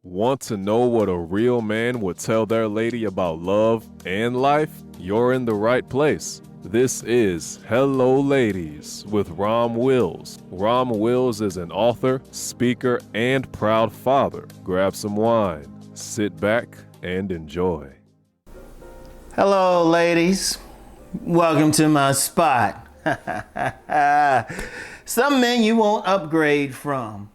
Want to know what a real man would tell their lady about love and life? You're in the right place. This is Hello Ladies with Rom Wills. Rom Wills is an author, speaker, and proud father. Grab some wine, sit back, and enjoy. Hello, ladies. Welcome to my spot. Some men you won't upgrade from.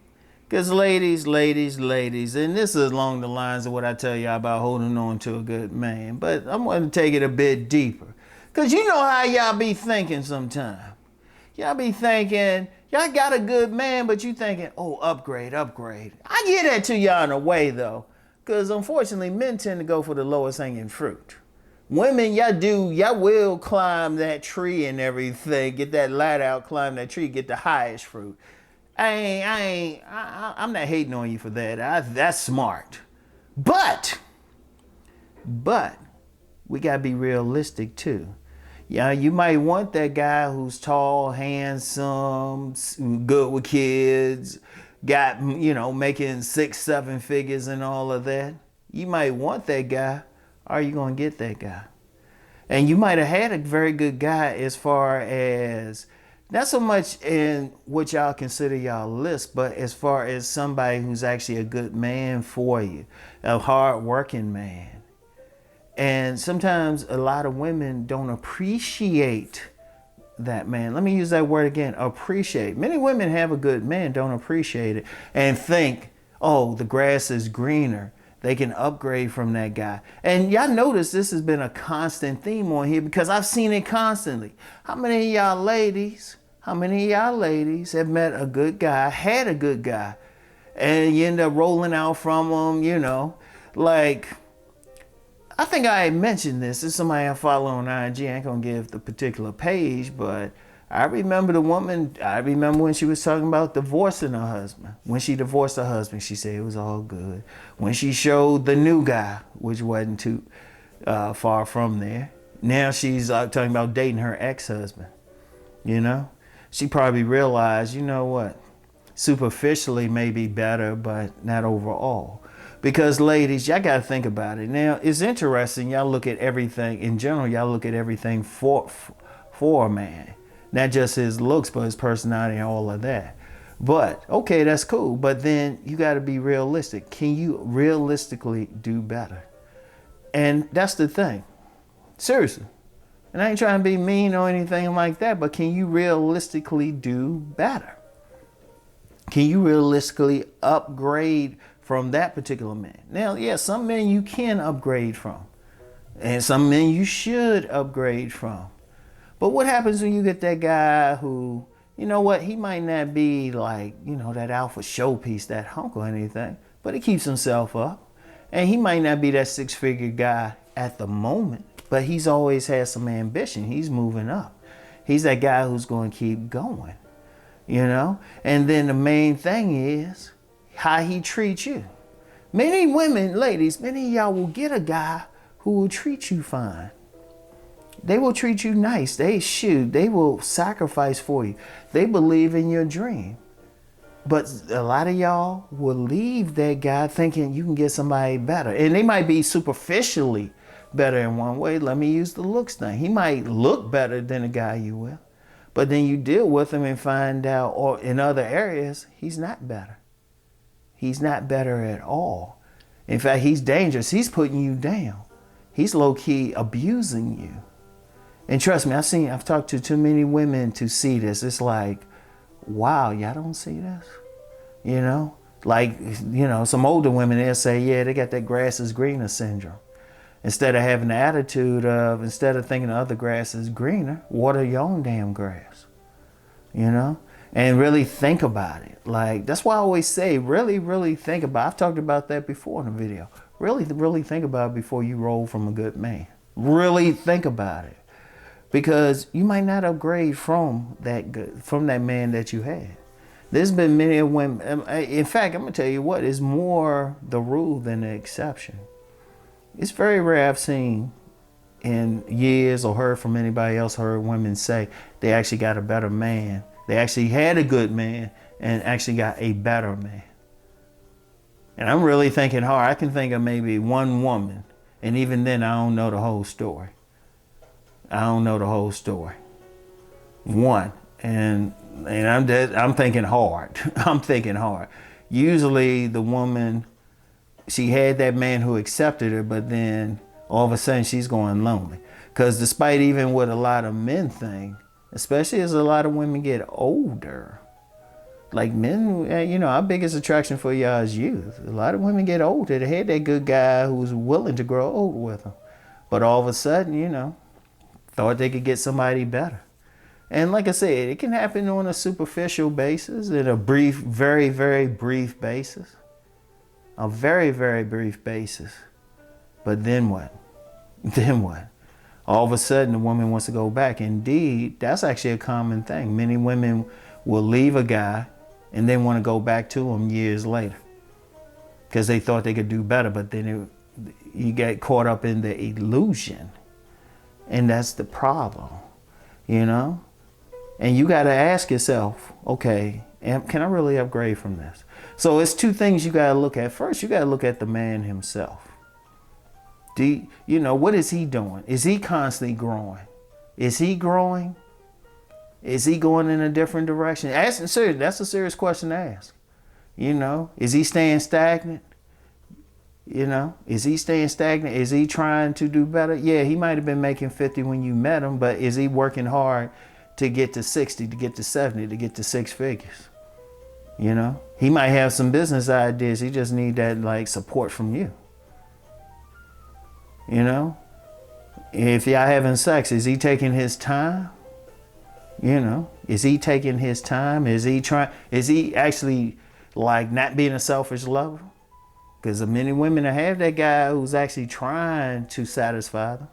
Because ladies, and this is along the lines of what I tell you about holding on to a good man. But I'm going to take it a bit deeper. Because you know how y'all be thinking sometimes. Y'all be thinking, y'all got a good man, but you thinking, oh, upgrade. I get that to y'all in a way, though. Because unfortunately, men tend to go for the lowest hanging fruit. Women, y'all will climb that tree and everything, get that ladder out, climb that tree, get the highest fruit. I'm not hating on you for that. That's smart. But we gotta be realistic too. Yeah, you might want that guy who's tall, handsome, good with kids, got, making 6-7 figures and all of that. You might want that guy. Are you gonna get that guy? And you might have had a very good guy as far as, not so much in what y'all consider y'all list, but as far as somebody who's actually a good man for you, a hard-working man. And sometimes a lot of women don't appreciate that man. Let me use that word again, appreciate. Many women have a good man, don't appreciate it, and think, oh, the grass is greener. They can upgrade from that guy. And y'all notice this has been a constant theme on here because I've seen it constantly. How many of y'all ladies have met a good guy, had a good guy, and you end up rolling out from him, like, I think I mentioned this. This is somebody I follow on IG. I ain't gonna give the particular page, but I remember the woman, when she was talking about divorcing her husband. When she divorced her husband, she said it was all good. When she showed the new guy, which wasn't too far from there, now she's talking about dating her ex-husband. She probably realized, you know what, superficially may be better, but not overall. Because ladies, y'all gotta think about it. Now, it's interesting, y'all look at everything, in general, y'all look at everything for a man. Not just his looks, but his personality and all of that. But, okay, that's cool. But then you got to be realistic. Can you realistically do better? And that's the thing. Seriously. And I ain't trying to be mean or anything like that, but can you realistically do better? Can you realistically upgrade from that particular man? Now, yeah, some men you can upgrade from. And some men you should upgrade from. But what happens when you get that guy who, he might not be like, that alpha showpiece, that hunk or anything, but he keeps himself up. And he might not be that 6-figure guy at the moment, but he's always had some ambition. He's moving up. He's that guy who's going to keep going, And then the main thing is how he treats you. Many women, ladies, many of y'all will get a guy who will treat you fine. They will treat you nice. They will sacrifice for you. They believe in your dream. But a lot of y'all will leave that guy thinking you can get somebody better. And they might be superficially better in one way. Let me use the looks thing. He might look better than the guy you with. But then you deal with him and find out, or in other areas, he's not better. He's not better at all. In fact, he's dangerous. He's putting you down. He's low-key abusing you. And trust me, I've talked to too many women to see this. It's like, wow, y'all don't see this? Some older women, they'll say, yeah, they got that grass is greener syndrome. Instead of having the attitude of, instead of thinking the other grass is greener, water your own damn grass, And really think about it. Like, that's why I always say, really, really think about it. I've talked about that before in a video. Really, really think about it before you roll from a good man. Really think about it. Because you might not upgrade from that man that you had. There's been many women. In fact, I'm gonna tell you what, it's more the rule than the exception. It's very rare I've seen in years or heard from anybody else, heard women say they actually got a better man. They actually had a good man and actually got a better man. And I'm really thinking hard. I can think of maybe one woman, and even then I don't know the whole story. I don't know the whole story. One. And I'm thinking hard. I'm thinking hard. Usually the woman, she had that man who accepted her, but then all of a sudden she's going lonely. Because despite even what a lot of men think, especially as a lot of women get older, like men, you know, our biggest attraction for y'all is youth. A lot of women get older. They had that good guy who was willing to grow old with them. But all of a sudden, you know, thought they could get somebody better. And like I said, it can happen on a superficial basis, in a brief, very, very brief basis. A very, very brief basis. But then what? Then what? All of a sudden, the woman wants to go back. Indeed, that's actually a common thing. Many women will leave a guy and then want to go back to him years later because they thought they could do better. But then you get caught up in the illusion. And that's the problem, you know? And you got to ask yourself, okay, can I really upgrade from this? So it's two things you got to look at. First, you got to look at the man himself. You know, what is he doing? Is he constantly growing? Is he growing? Is he going in a different direction? That's a serious question to ask. You know, is he staying stagnant? You know, is he staying stagnant? Is he trying to do better? Yeah, he might have been making 50 when you met him, but is he working hard to get to 60, to get to 70, to get to six figures? You know, he might have some business ideas. He just need that like support from you. You know, if y'all having sex, is he taking his time? You know, is he taking his time? Is he actually like not being a selfish lover? Because many women have that guy who's actually trying to satisfy them,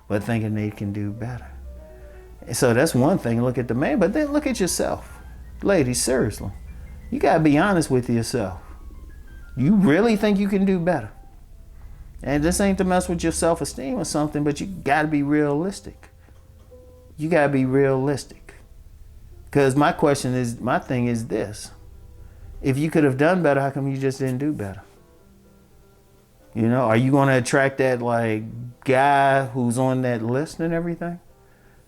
but thinking they can do better. So that's one thing, look at the man, but then look at yourself. Ladies, seriously, you gotta be honest with yourself. You really think you can do better? And this ain't to mess with your self-esteem or something, but you gotta be realistic. You gotta be realistic. Because my thing is this. If you could have done better, how come you just didn't do better? You know, are you gonna attract that like guy who's on that list and everything?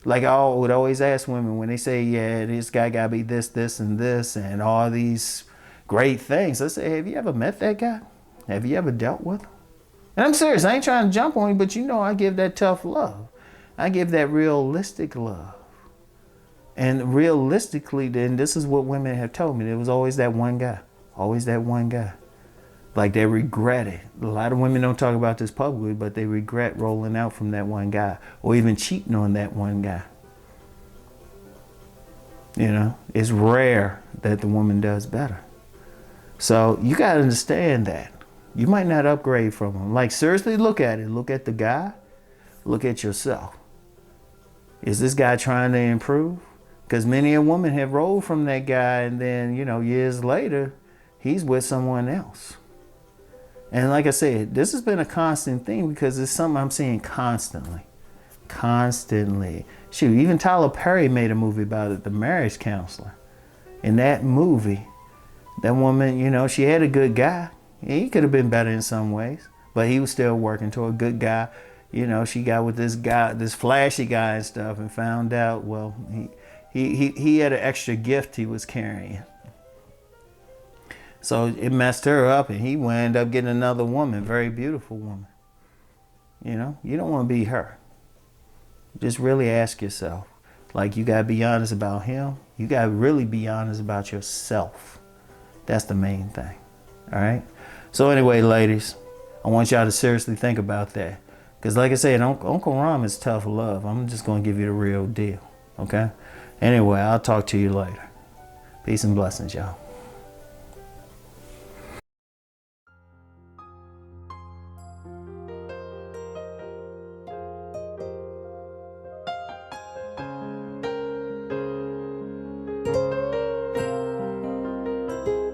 Like I would always ask women when they say, yeah, this guy gotta be this, this, and this, and all these great things. I say, have you ever met that guy? Have you ever dealt with him? And I'm serious, I ain't trying to jump on you, but you know I give that tough love. I give that realistic love. And realistically, then this is what women have told me. There was always that one guy. Always that one guy. Like they regret it. A lot of women don't talk about this publicly, but they regret rolling out from that one guy or even cheating on that one guy. You know, it's rare that the woman does better. So you got to understand that. You might not upgrade from him. Like seriously, look at it. Look at the guy. Look at yourself. Is this guy trying to improve? Because many a woman have rolled from that guy and then, you know, years later, he's with someone else. And like I said, this has been a constant thing because it's something I'm seeing constantly. Constantly. Shoot, even Tyler Perry made a movie about it, The Marriage Counselor. In that movie, that woman, you know, she had a good guy. He could have been better in some ways, but he was still working toward a good guy. You know, she got with this guy, this flashy guy and stuff, and found out, well, he had an extra gift he was carrying. So it messed her up, and he wound up getting another woman, very beautiful woman. You know, you don't want to be her. Just really ask yourself. Like, you got to be honest about him. You got to really be honest about yourself. That's the main thing. All right? So anyway, ladies, I want y'all to seriously think about that. Because like I said, Uncle Rom is tough love. I'm just going to give you the real deal. Okay? Anyway, I'll talk to you later. Peace and blessings, y'all.